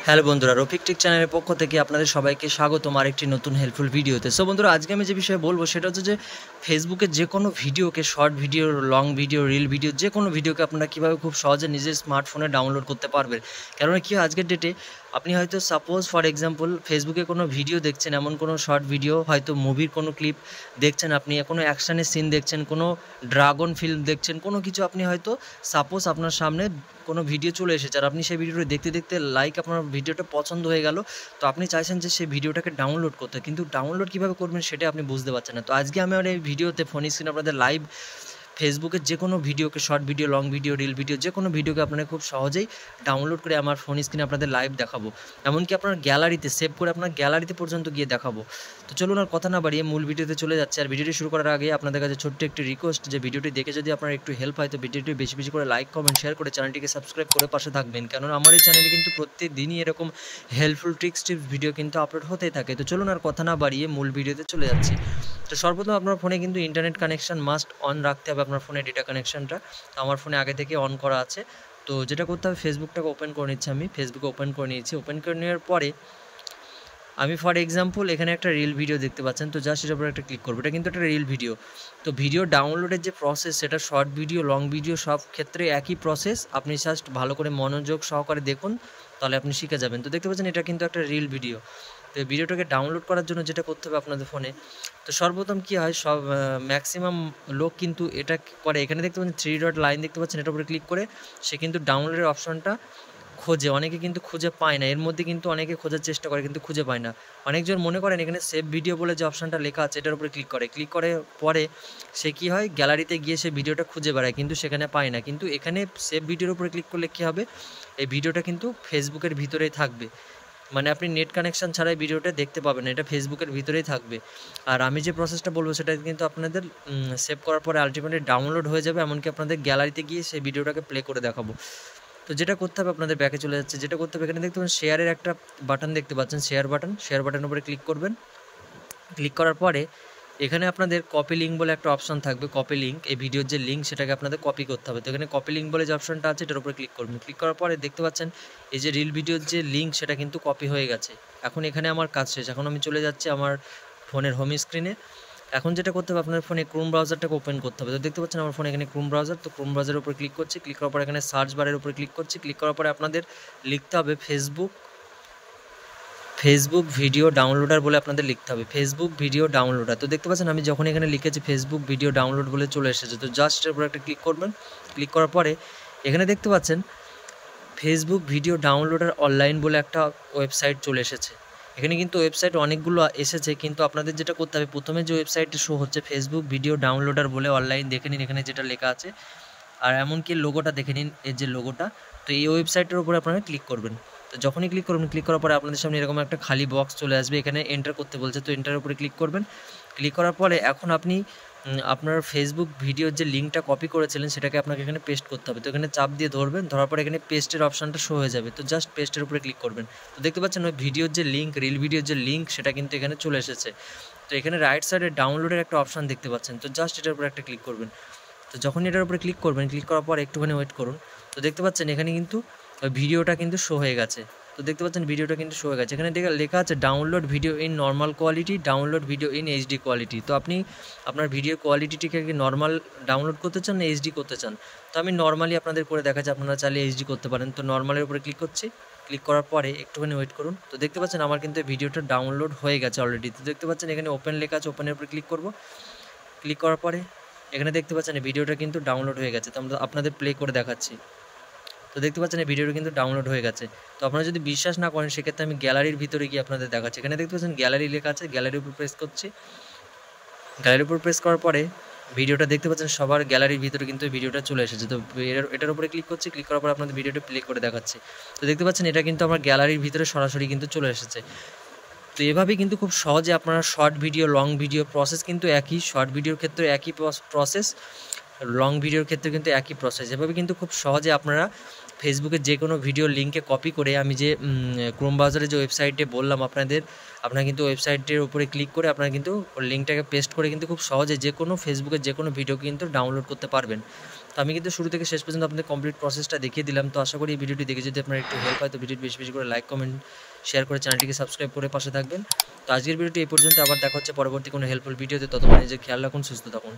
Hello বন্ধুরা, Rafiq take চ্যানেলের পক্ষ থেকে আপনাদের সবাইকে স্বাগতম আরেকটি নতুন হেল্পফুল ভিডিওতে। সো বন্ধুরা, আজকে আমি যে বিষয়ে বলবো সেটা হচ্ছে যে ফেসবুকের যে কোনো ভিডিওকে, short video, long video, reel video, যে কোনো ভিডিওকে আপনারা কীভাবে খুব সহজে নিজের স্মার্টফোনে ডাউনলোড করতে পারবেন। কেননা কি আজকের ডেটে আপনি হয়তো সাপোজ ফর এক্সাম্পল ফেসবুকে কোনো ভিডিও দেখছেন, এমন কোনো শর্ট ভিডিও, হয়তো মুভির কোনো ক্লিপ দেখছেন, আপনি কোনো অ্যাকশানের সিন দেখছেন, কোনো ড্রাগন ফিল্ম দেখছেন, কোনো কিছু আপনি হয়তো সাপোজ আপনার সামনে কোনো ভিডিও চলে এসেছে আর আপনি সেই ভিডিওটা দেখতে দেখতে আপনার ভিডিওটা পছন্দ হয়ে গেল, তো আপনি চাইছেন যে সেই ভিডিওটাকে ডাউনলোড করতে, কিন্তু ডাউনলোড কীভাবে করবেন সেটা আপনি বুঝতে পারছেন না। তো আজকে আমি আমার এই ভিডিওতে ফোন স্ক্রিনে আপনাদের লাইভ ফেসবুকের যে কোনো ভিডিওকে, short video, long video, reel video, যে কোনো ভিডিওকে আপনারা খুব সহজেই ডাউনলোড করে আমার ফোন স্ক্রিনে আপনাদের লাইভ দেখাবো, এমনকি আপনার গ্যালারিতে সেভ করে আপনার গ্যালারিতে পর্যন্ত গিয়ে দেখাবো। তো চলুন আর কথা না বাড়িয়ে মূল ভিডিওতে চলে যাচ্ছে। আর ভিডিওটি শুরু করার আগে আপনাদের কাছে ছোট্ট একটি রিকোয়েস্ট, যে ভিডিওটি দেখে যদি আপনার একটু হেল্প হয় তো ভিডিওটি বেশি বেশি করে লাইক, কমেন্ট, শেয়ার করে চ্যানেলটিকে সাবস্ক্রাইব করে পাশে থাকবেন, কেননা আমার এই চ্যানেলে কিন্তু প্রত্যেকদিনই এরকম হেল্পফুল টিপস ভিডিও কিন্তু আপলোড হতেই থাকে। তো চলুন আর কথা না বাড়িয়ে মূল ভিডিওতে চলে যাচ্ছি। তো সর্বপ্রথম আপনার ফোনে কিন্তু ইন্টারনেট কানেকশান মাস্ট অন রাখতে হবে, আপনার ফোনে ডেটা কানেকশানটা। তো আমার ফোনে আগে থেকে অন করা আছে। তো যেটা করতে হবে, ফেসবুকটাকে ওপেন করে নিচ্ছি। আমি ফেসবুকে ওপেন করে নিয়েছি। ওপেন করে নেওয়ার পরে আমি ফর এক্সাম্পল এখানে একটা রিল ভিডিও দেখতে পাচ্ছেন, তো জাস্ট এটার উপরে একটা ক্লিক করবো। এটা কিন্তু একটা রিল ভিডিও। তো ভিডিও ডাউনলোডের যে প্রসেস, সেটা শর্ট ভিডিও, লং ভিডিও সব ক্ষেত্রে একই প্রসেস। আপনি জাস্ট ভালো করে মনোযোগ সহকারে দেখুন, তাহলে আপনি শিখে যাবেন। তো দেখতে পাচ্ছেন এটা কিন্তু একটা রিল ভিডিও। তো এই ভিডিওটাকে ডাউনলোড করার জন্য যেটা করতে হবে আপনাদের ফোনে, তো সর্বপ্রথম কী হয়, ম্যাক্সিমাম লোক কিন্তু এটা করে। এখানে দেখতে পাচ্ছেন 3 ডট লাইন দেখতে পাচ্ছেন, এটার উপরে ক্লিক করে সে কিন্তু ডাউনলোডের অপশনটা খোঁজে। অনেকে কিন্তু খুঁজে পায় না, এর মধ্যে কিন্তু অনেকে খোঁজার চেষ্টা করে কিন্তু খুঁজে পায় না। অনেকজন মনে করেন এখানে সেভ ভিডিও বলে যে অপশানটা লেখা আছে, এটার উপরে ক্লিক করে পরে সে কী হয়, গ্যালারিতে গিয়ে সে ভিডিওটা খুঁজে বেড়ায়, কিন্তু সেখানে পায় না। কিন্তু এখানে সেভ ভিডিওর উপরে ক্লিক করলে কী হবে, এই ভিডিওটা কিন্তু ফেসবুকের ভিতরেই থাকবে। মানে আপনি নেট কানেকশান ছাড়াই ভিডিওটা দেখতে পাবেন, এটা ফেসবুকের ভিতরেই থাকবে। আর আমি যে প্রসেসটা বলবো সেটা কিন্তু আপনাদের সেভ করার পরে আলটিমেটলি ডাউনলোড হয়ে যাবে, এমনকি আপনাদের গ্যালারিতে গিয়ে সেই ভিডিওটাকে প্লে করে দেখাবো। তো যেটা করতে হবে, আপনাদের ব্যাকে চলে যাচ্ছে। যেটা করতে হবে, এখানে দেখতে পাচ্ছেন শেয়ারের একটা বাটন দেখতে পাচ্ছেন, শেয়ার বাটনের উপরে ক্লিক করবেন। ক্লিক করার পরে এখানে আপনাদের কপি লিঙ্ক বলে একটা অপশন থাকবে। কপি লিঙ্ক, এই ভিডিওর যে লিঙ্ক সেটাকে আপনাদের কপি করতে হবে। তো এখানে কপি লিঙ্ক বলে যে অপশনটা আছে, এটার উপরে ক্লিক করবেন। ক্লিক করার পরে দেখতে পাচ্ছেন এই যে রিল ভিডিওর যে লিঙ্ক, সেটা কিন্তু কপি হয়ে গেছে। এখন এখানে আমার কাজ শেষ। এখন আমি চলে যাচ্ছি আমার ফোনের হোম স্ক্রিনে। এখন যেটা করতে হবে, আপনার ফোনে ক্রোম ব্রাউজারটাকে ওপেন করতে হবে। তো দেখতে পাচ্ছেন আমার ফোনে এখানে ক্রোম ব্রাউজার। তো ক্রোম ব্রাউজারের উপরে ক্লিক করছি। ক্লিক করার পরে এখানে সার্চ বারের উপরে ক্লিক করছি। ক্লিক করার পরে আপনাদের লিখতে হবে ফেসবুক ভিডিও ডাউনলোডার বলে আপনাদের লিখতে হবে, ফেসবুক ভিডিও ডাউনলোডার। তো দেখতে পাচ্ছেন আমি যখন এখানে লিখেছি ফেসবুক ভিডিও ডাউনলোড বলে চলে এসেছে। তো জাস্ট এর উপরে একটা ক্লিক করবেন। ক্লিক করার পরে এখানে দেখতে পাচ্ছেন ফেসবুক ভিডিও ডাউনলোডার অনলাইন বলে একটা ওয়েবসাইট চলে এসেছে। এখানে কিন্তু ওয়েবসাইট অনেকগুলো এসেছে, কিন্তু আপনাদের যেটা করতে হবে, প্রথমে যে ওয়েবসাইটটি শো হচ্ছে ফেসবুক ভিডিও ডাউনলোডার বলে অনলাইন, দেখে নিন এখানে যেটা লেখা আছে। আর এমনকি লোগোটা দেখে নিন, এর যে লোগোটা। তো এই ওয়েবসাইটের উপরে আপনারা ক্লিক করবেন। তো যখনই ক্লিক করবেন, ক্লিক করার পরে আপনাদের সামনে এরকম একটা খালি বক্স চলে আসবে, এখানে এন্টার করতে বলছে। তো এন্টারের উপরে ক্লিক করবেন। ক্লিক করার পরে এখন আপনি আপনার ফেসবুক ভিডিওর যে লিঙ্কটা কপি করেছিলেন সেটাকে আপনাকে এখানে পেস্ট করতে হবে। তো এখানে চাপ দিয়ে ধরবেন, ধরার পরে এখানে পেস্টের অপশানটা শো হয়ে যাবে। তো জাস্ট পেস্টের উপরে ক্লিক করবেন। তো দেখতে পাচ্ছেন ওই ভিডিওর যে লিঙ্ক, রিল ভিডিওর যে লিঙ্ক, সেটা কিন্তু এখানে চলে এসেছে। তো এখানে রাইট সাইডে ডাউনলোডের একটা অপশান দেখতে পাচ্ছেন। তো জাস্ট এটার উপরে একটা ক্লিক করবেন। তো যখন এটার উপরে ক্লিক করবেন, ক্লিক করার পর একটুখানি ওয়েট করুন। তো দেখতে পাচ্ছেন এখানে কিন্তু ভিডিওটা কিন্তু শো হয়ে গেছে। তো দেখতে পাচ্ছেন ভিডিওটা কিন্তু শো হয়ে গেছে। এখানে লেখা আছে download video in normal quality, download video in HD quality. তো আপনি আপনার ভিডিও কোয়ালিটিটিকে কি নর্মাল ডাউনলোড করতে চান না এইচডি করতে চান? তো আমি নর্মালি আপনাদের করে দেখাচ্ছি, আপনারা চাইলে এইচডি করতে পারেন। তো নর্মালের উপরে ক্লিক করছি। ক্লিক করার পরে একটুখানি ওয়েট করুন। তো দেখতে পাচ্ছেন আমার কিন্তু ভিডিওটা ডাউনলোড হয়ে গেছে অলরেডি। তো দেখতে পাচ্ছেন এখানে ওপেন লেখা আছে, ওপেনের উপরে ক্লিক করব। ক্লিক করার পরে এখানে দেখতে পাচ্ছেন এই ভিডিওটা কিন্তু ডাউনলোড হয়ে গেছে। তো আমরা আপনাদের প্লে করে দেখাচ্ছি। তো দেখতে পাচ্ছেন এই ভিডিওটা কিন্তু ডাউনলোড হয়ে গেছে। তো আপনারা যদি বিশ্বাস না করেন, সেক্ষেত্রে আমি গ্যালারির ভিতরে গিয়ে আপনাদের দেখাচ্ছি। এখানে দেখতে পাচ্ছেন গ্যালারি লেখা আছে, গ্যালারির উপর প্রেস করছি। গ্যালারির উপর প্রেস করার পরে ভিডিওটা দেখতে পাচ্ছেন সবার গ্যালারির ভিতরে কিন্তু ভিডিওটা চলে এসেছে। তো এটার উপরে ক্লিক করছি। ক্লিক করার পরে আপনাদের ভিডিওটা প্লে করে দেখাচ্ছি। তো দেখতে পাচ্ছেন এটা কিন্তু আমার গ্যালারির ভিতরে সরাসরি কিন্তু চলে এসেছে। তো এভাবেই কিন্তু খুব সহজে আপনারা short video, long video, process কিন্তু একই। শর্ট ভিডিওর ক্ষেত্রে একই প্রসেস, লং ভিডিওর ক্ষেত্রে কিন্তু একই প্রসেস। এভাবে কিন্তু খুব সহজে আপনারা ফেসবুকের যে কোনো ভিডিও লিঙ্কে কপি করে, আমি যে ক্রোম ব্রাউজারে যে ওয়েবসাইটে বললাম আপনারা কিন্তু ওয়েবসাইটের উপরে ক্লিক করে আপনারা কিন্তু লিঙ্কটাকে পেস্ট করে কিন্তু খুব সহজে যে কোনো ফেসবুকের যে কোনো ভিডিও কিন্তু ডাউনলোড করতে পারবেন। তো আমি কিন্তু শুরু থেকে শেষ পর্যন্ত আপনাদের কমপ্লিট প্রসেসটা দেখিয়ে দিলাম। তো আশা করি এই ভিডিওটি দেখে যদি আপনার একটু হেল্প হয় তো ভিডিওটি বেশি বেশি করে লাইক, কমেন্ট, শেয়ার করে চ্যানেলটিকে সাবস্ক্রাইব করে পাশে থাকবেন। তো আজকের ভিডিওটি এই পর্যন্ত, আবার দেখা হচ্ছে পরবর্তী কোনো হেল্পফুল ভিডিওতে। ততক্ষণ নিজের খেয়াল রাখুন, সুস্থ থাকুন।